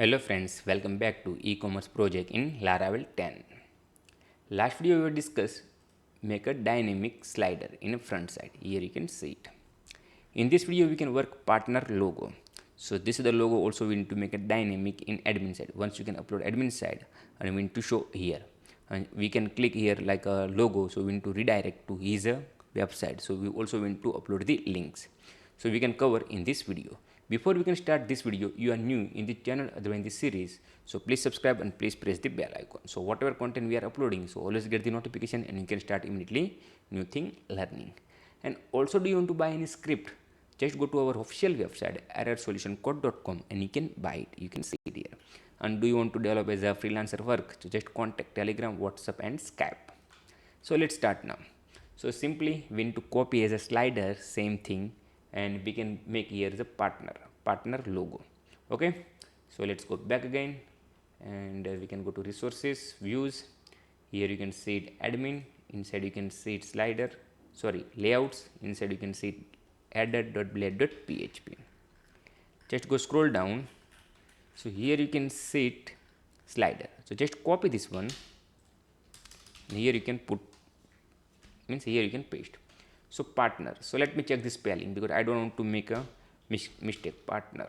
Hello friends, welcome back to e-commerce project in Laravel 10. Last video we discussed make a dynamic slider in a front side. Here you can see it. In this video we can work partner logo. So this is the logo also we need to make a dynamic in admin side. Once you can upload admin side and we need to show here. And we can click here like a logo, so we need to redirect to his website. So we also need to upload the links. So we can cover in this video. Before we can start this video, you are new in the channel or in this series, so please subscribe and please press the bell icon. So whatever content we are uploading, so always get the notification and you can start immediately new thing learning. And also, do you want to buy any script? Just go to our official website errorsolutioncode.com and you can buy it. You can see it here. And do you want to develop as a freelancer work? So just contact Telegram, WhatsApp and Skype. So let's start now. So simply we need to copy as a slider, same thing, and we can make here the partner logo. Okay, so let's go back again and we can go to resources, views. Here you can see it admin, inside you can see it slider, sorry, layouts, inside you can see it added.blade.php. Just go scroll down. So here you can see it slider. So just copy this one and here you can put, means here you can paste. So partner, so let me check the spelling because I don't want to make a mistake. Partner,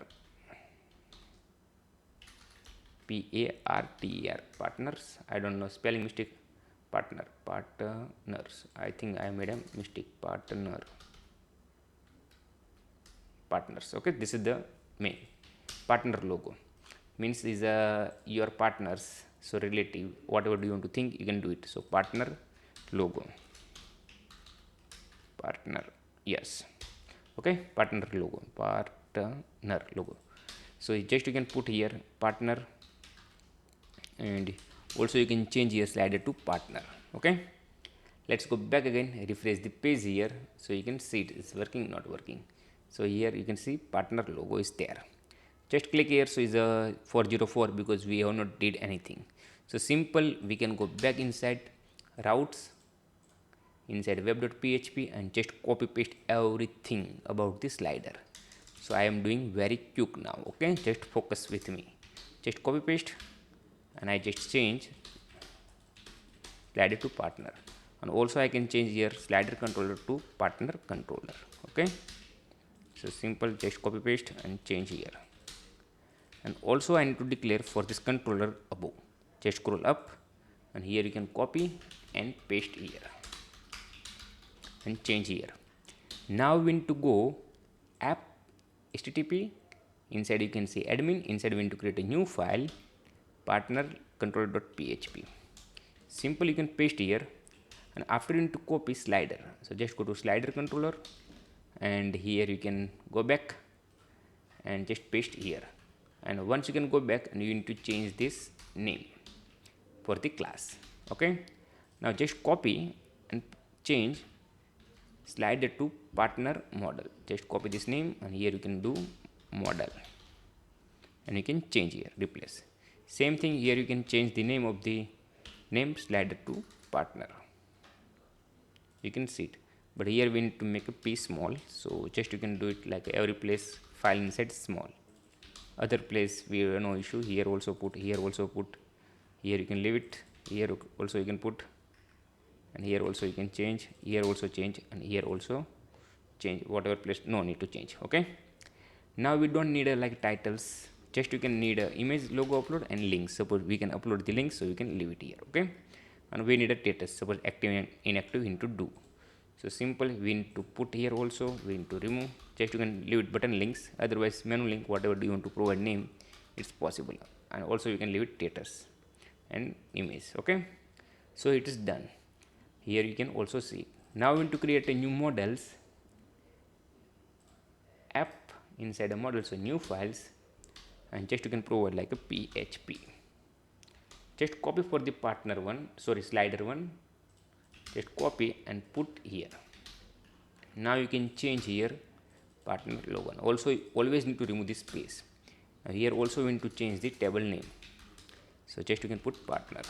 P-A-R-T-E-R, partners. I don't know spelling mistake. Partners, I think I made a mistake. Partners. Okay, this is the main partner logo, means these are your partners, so relative, whatever do you want to think you can do it. So partner logo, partner, yes, okay, partner logo. So just you can put here partner, and also you can change your slider to partner. Okay, let's go back again, refresh the page here, so you can see it is working, not working. So here you can see partner logo is there. Just click here, so is a 404 because we have not did anything. So simple, we can go back inside routes, inside web.php and just copy paste everything about the slider. So I am doing very quick now. Okay, just focus with me. Just copy paste and I just change slider to partner, and also I can change here slider controller to partner controller. Okay, so simple, just copy paste and change here. And also I need to declare for this controller above. Just scroll up and here you can copy and paste here and change here. Now we need to go app http, inside you can see admin, inside we need to create a new file, partner controller.php. Simple, you can paste here, and after you need to copy slider. So just go to slider controller and here you can go back and just paste here. And once you can go back and you need to change this name for the class. Okay, now just copy and change slider to partner model. Just copy this name and here you can do model and you can change here, replace. Same thing here, you can change the name of the name slider to partner. You can see it, but here we need to make a p small, so just you can do it like every place file inside small. Other place we have no issue, here also put, here also put, here you can leave it, here also you can put, and here also you can change, here also change, and here also change, whatever place no need to change. Okay, now we don't need like titles, just you can need a image, logo upload and links. Suppose we can upload the links, so you can leave it here. Okay, and we need a status, suppose active and inactive, into do. So simple, we need to put here also, we need to remove, just you can leave it button links, otherwise menu link, whatever do you want to provide name, it's possible. And also you can leave it status and image. Okay, so it is done. Here you can also see. Now we need to create a new models app inside a model, so new files, and just you can provide like a php. Just copy for the partner one, sorry, slider one, just copy and put here. Now you can change here partner logo. Also always need to remove this space. Here also we need to change the table name, so just you can put partner,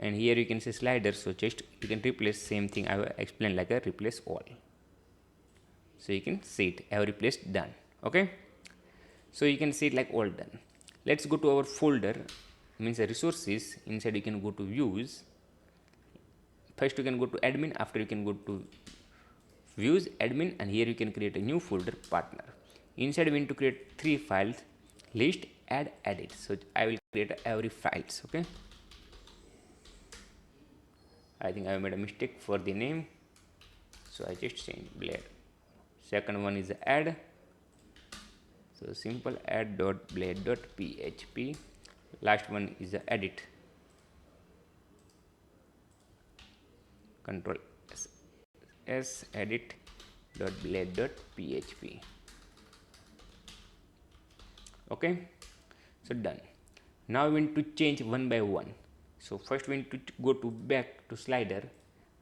and here you can say slider, so just you can replace, same thing I will explain like a replace all. So you can see it every place done. Okay, so you can see it like all done. Let's go to our folder, means resources. Inside you can go to views. First you can go to admin, after you can go to views, admin, and here you can create a new folder, partner. Inside we need to create 3 files: list, add, edit. So I will create every files. Okay, I think I made a mistake for the name, so I just change blade. Second one is add, so simple add dot blade dot php. Last one is edit, control s edit dot blade dot php. Okay, so done. Now we need to change one by one. So first we need to go to back to slider,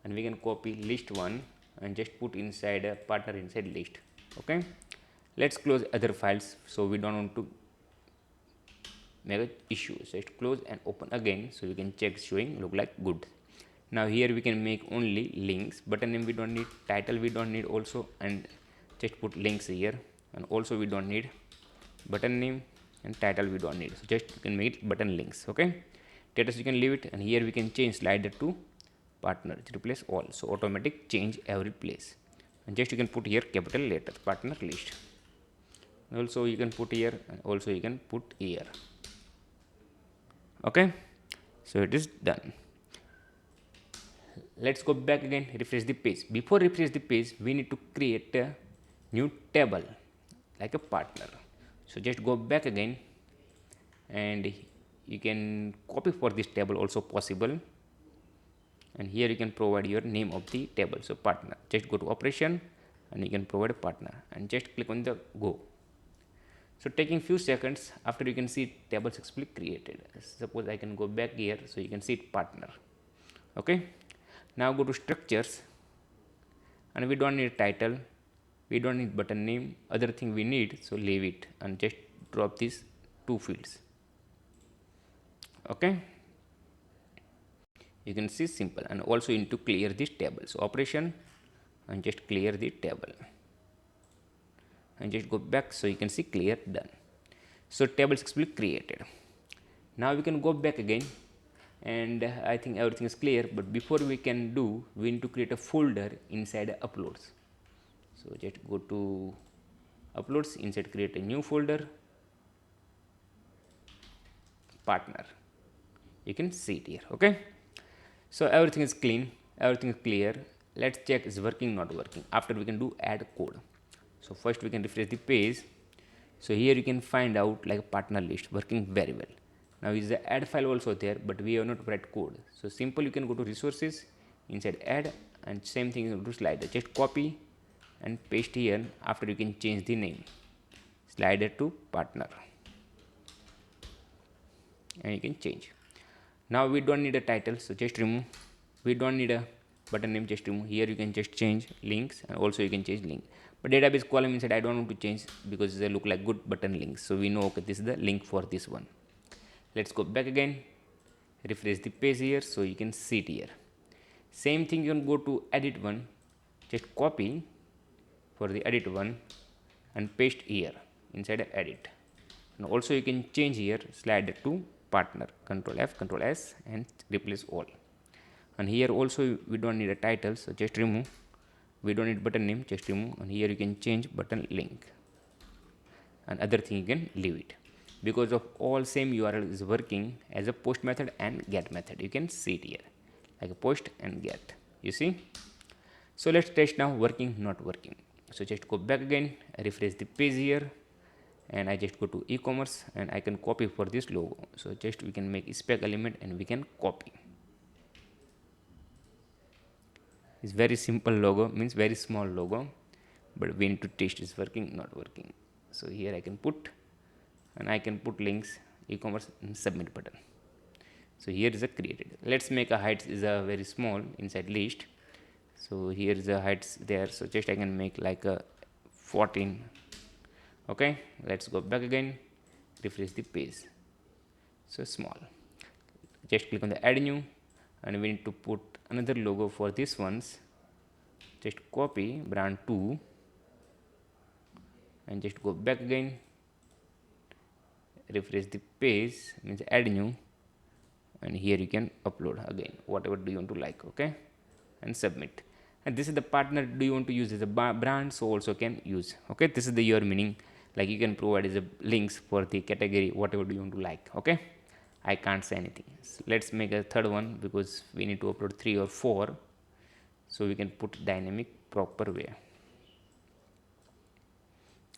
and we can copy list one and just put inside a partner inside list. Okay, let's close other files, so we don't want to make an issue. So just close and open again, so you can check showing look like good. Now here we can make only links, button name we don't need, title we don't need also, and just put links here. And also we don't need button name, and title we don't need, so just you can make it button links. Okay, status you can leave it, and here we can change slider to partner, replace all, so automatic change every place. And just you can put here capital letter partner list. Also you can put here, and also you can put here. Okay, so it is done. Let's go back again, refresh the page. Before refresh the page, we need to create a new table like a partner. So just go back again, and you can copy for this table also possible, and here you can provide your name of the table, so partner. Just go to operation, and you can provide a partner, and just click on the go. So taking few seconds, after you can see table successfully created. Suppose I can go back here, so you can see it partner. Okay, now go to structures, and we don't need title, we don't need button name, other thing we need, so leave it and just drop these 2 fields. Okay, you can see simple. And also you need to clear this table, so operation, and just clear the table, and just go back, so you can see clear, done. So table successfully created. Now we can go back again, and I think everything is clear, but before we can do, we need to create a folder inside uploads. So just go to uploads, inside create a new folder, partner. You can see it here. Okay, so everything is clean, everything is clear. Let's check is working, not working. After we can do add code. So first we can refresh the page. So here you can find out like a partner list working very well. Now is the add file also there, but we have not write code. So simple, you can go to resources, inside add, and same thing you can do slider. Just copy and paste here. After you can change the name, slider to partner, and you can change. Now we don't need a title, so just remove. We don't need a button name, just remove. Here you can just change links, and also you can change link. But database column inside I don't want to change because they look like good button links, so we know okay this is the link for this one. Let's go back again, refresh the page here, so you can see it here. Same thing, you can go to edit one, just copy for the edit one and paste here inside edit. And also you can change here slider to partner, control F, control S, and replace all. And here also we don't need a title, so just remove. We don't need button name, just remove. And here you can change button link, and other thing you can leave it, because of all same URL is working as a post method and get method. You can see it here like a post and get, you see. So let's test now working, not working. So just go back again, refresh the page here, and I just go to e-commerce, and I can copy for this logo. So just we can make spec element and we can copy. It's very simple logo, means very small logo, but we need to test is working, not working. So here I can put, and I can put links, e-commerce, and submit button. So here is a created. Let's make a height is a very small inside list. So here is the heights there, so just I can make like a 14. Okay, let's go back again, refresh the page. So small, just click on the add new, and we need to put another logo for this ones. Just copy brand 2 and just go back again, refresh the page, means add new, and here you can upload again whatever do you want to like. Okay, and submit. And this is the partner do you want to use as a brand, so also can use. Okay, this is the your meaning, like you can provide as a links for the category whatever do you want to like. Okay, I can't say anything. So let's make a third one because we need to upload 3 or 4, so we can put dynamic proper way.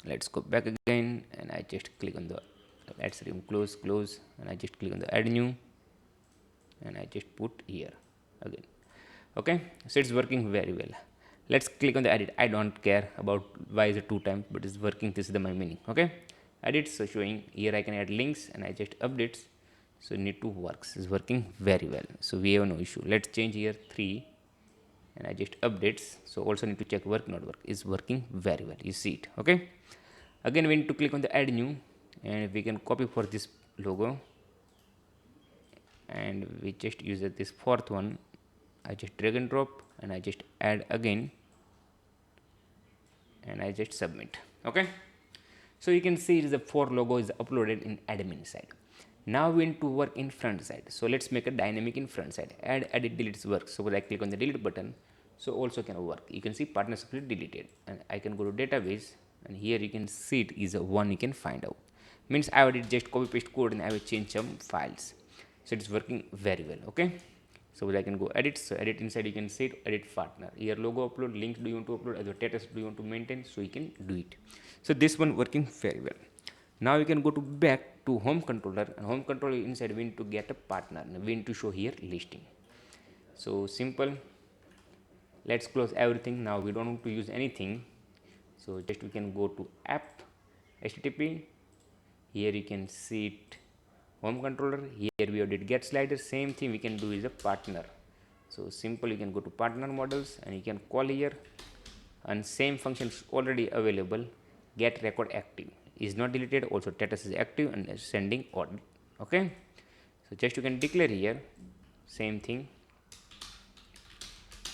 Let's go back again, and I just click on the, let's remove close, and I just click on the add new, and I just put here again. Okay, so it's working very well. Let's click on the edit. I don't care about why is it 2 times, but it's working. This is the my meaning. Okay, edit, so showing here I can add links, and I just updates, so need to works. It's working very well, so we have no issue. Let's change here 3, and I just updates, so also need to check work not work. Is working very well, you see it. Okay, again we need to click on the add new, and we can copy for this logo, and we just use this fourth one. I just drag and drop, and I just add again, and I just submit. Okay, so you can see the 4 logo is uploaded in admin side. Now we need to work in front side, so let's make a dynamic in front side. Add edit deletes work, so I click on the delete button, so also can work. You can see partner successfully deleted, and I can go to database, and here you can see it is a 1. You can find out, means I already just copy paste code and I will change some files, so it's working very well. Okay, so I can go edit, so edit inside you can see it, edit partner, here logo upload, links do you want to upload, other status do you want to maintain, so you can do it. So this one working very well. Now you can go to back to home controller, and home controller inside we need to get a partner, and we need to show here listing. So simple, let's close everything. Now we don't want to use anything, so just we can go to app http, here you can see it home controller, here we did get slider, same thing we can do is a partner. So simple, you can go to partner models, and you can call here, and same functions already available. Get record active is not deleted, also status is active and sending order. Okay, so just you can declare here same thing,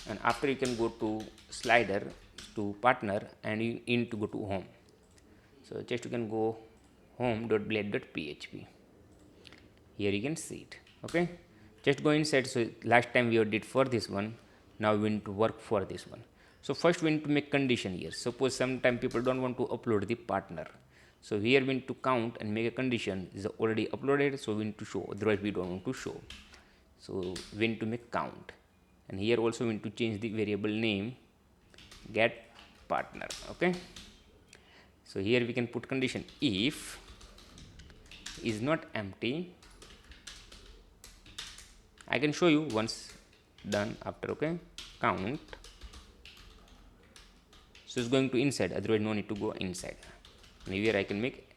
and after you can go to slider to partner, and you need to go to home. So just you can go home.blade.php, here you can see it. Okay, just go inside. So last time we did for this one, now we need to work for this one. So first we need to make condition here. Suppose sometime people don't want to upload the partner, so here we need to count and make a condition is already uploaded, so we need to show, otherwise we don't want to show. So we need to make count, and here also we need to change the variable name get partner. Okay, so here we can put condition if is not empty. I can show you once done after. Okay, count, so it's going to inside, otherwise no need to go inside. And here I can make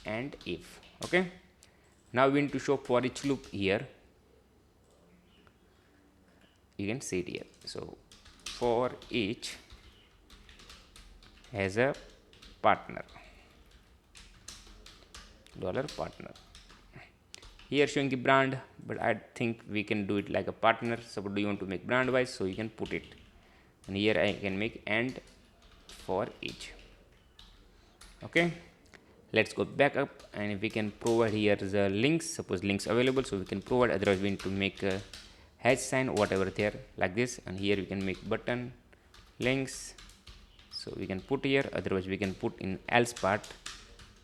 and if. Okay, now we need to show for each loop here, you can see it here. So for each has a partner, $partner, here showing the brand, but I think we can do it like a partner. Suppose do you want to make brand wise, so you can put it, and here I can make and for each. Okay, let's go back up, and we can provide here the links. Suppose links available, so we can provide, otherwise we need to make a hash sign whatever there like this, and here we can make button links, so we can put here, otherwise we can put in else part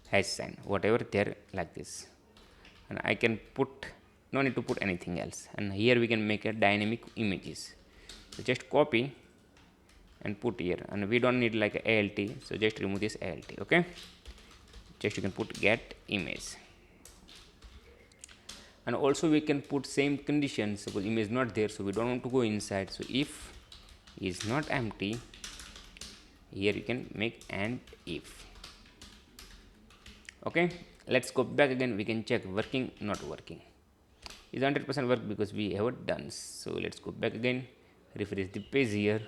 hash sign whatever there like this, and I can put, no need to put anything else. And here we can make a dynamic images, so just copy and put here, and we don't need like a ALT, so just remove this ALT. Okay, just you can put get image, and also we can put same conditions. Suppose image not there, so we don't want to go inside, so if is not empty, here you can make and if. Okay, let's go back again, we can check working not working. Is 100% work because we have it done. So let's go back again, refresh the page here,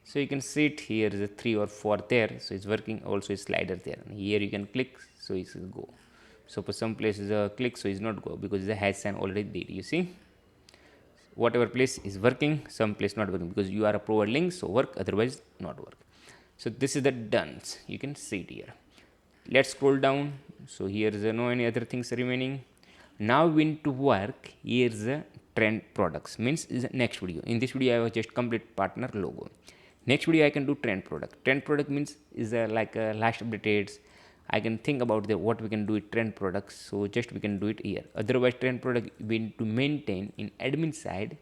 so you can see it here is a 3 or 4 there, so it's working. Also a slider there, and here you can click, so it will go. So for some places a click, so it's not go because the hash sign already did. You see, whatever place is working, some place not working because you are a provide link, so work, otherwise not work. So this is the done, you can see it here. Let's scroll down. So here is no any other things remaining. Now we need to work. Here's the trend products, means is the next video. In this video I have just complete partner logo. Next video I can do trend product. Trend product means is like last updates. I can think about the what we can do with trend products, so just we can do it here. Otherwise trend product we need to maintain in admin side.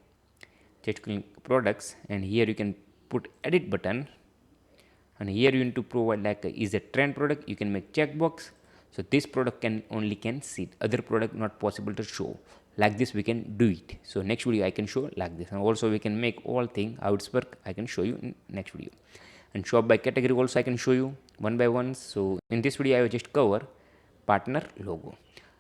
Just click products, and here you can put edit button, and here you need to provide like is a trend product, you can make checkbox. So this product can see it, other product not possible to show. Like this we can do it. So next video I can show like this, and also we can make all thing how it's work. I can show you in next video. And shop by category also I can show you one by one. So in this video I will just cover partner logo.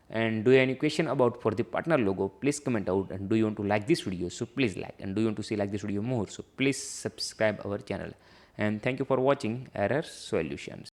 And do you have any question about for the partner logo, please comment out. And do you want to like this video, so please like. And do you want to see like this video more, so please subscribe our channel. And thank you for watching Error Solutions.